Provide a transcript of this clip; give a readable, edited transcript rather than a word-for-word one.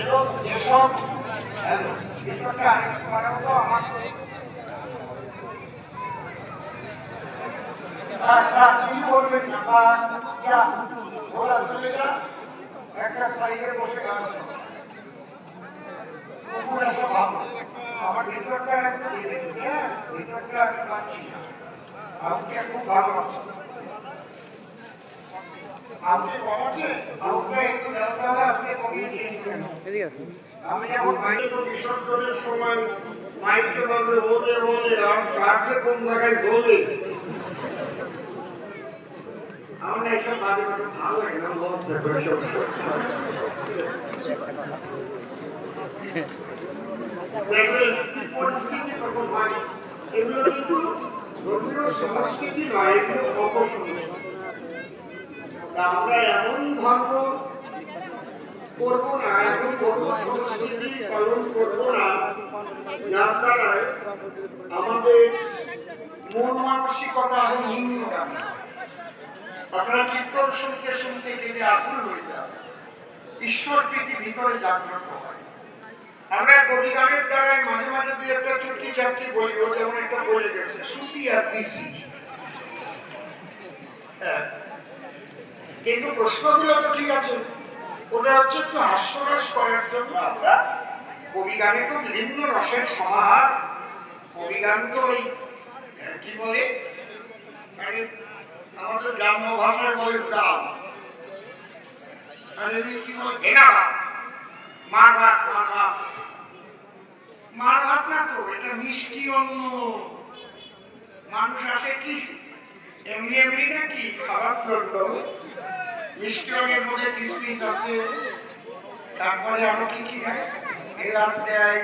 এবং যেসব ভিতরটা আরেকটু বাড়াবো তো আমার কিছু বলবেন না বা ওরা চলে যা একটা সাইডে বসে গান ভালো আমার ভিতরটা ভিতরটা আমি পাচ্ছি না আমাকে খুব ভালো আছে আপনি কমাচ্ছে আমাকে একটু জানতে হবে আপনি কমিয়ে দিয়েছেন আমি যেমন মাইক বিসর্জনের সময় মাইকে বলবে বলে বলে আর কাকে কোন জায়গায় বলে আমার এইসব বাজে কথা ভালো লাগে না লজ্জা করে পরিস্থিতি তখন হয় এগুলো কিন্তু ধর্মীয় সংস্কৃতি নয় এগুলো অপসংস্কৃতি আমরা এমন ধর্ম করবো না এমন ধর্ম সংস্কৃতি পালন করবো না যার দ্বারায় আমাদের মন মানসিকতা আরো নিম্নগামী আপনারা কীর্তন শুনতে শুনতে কেটে আকুল হয়ে যাবে ঈশ্বর প্রীতি ভিতরে জাগ্রত হয় আমরা কবিগানের দ্বারায় মাঝে মাঝে দুই একটা চুটকি চাটকি বলি ও যেমন একটা বলে গেছে সুসি আর পিসি কিন্তু প্রশ্নগুলো তো ঠিক আছে ওটা হচ্ছে একটু হাস্যরস করার জন্য আমরা কবিগানে তো বিভিন্ন রসের সমাহার কবিগান তো ওই কি বলে আমাদের গ্রাম্য ভাষায় বলে চাল কি বলে ঘেনা ভাত মার ভাত মার ভাত মার ভাত না তো এটা মিষ্টি অন্য মানুষ আসে কি এমনি এমনি নাকি খাবার জন্য মিষ্টি অন্যের মধ্যে কিসমিস আছে তারপরে আরো কি কি খায় এলাচ দেয়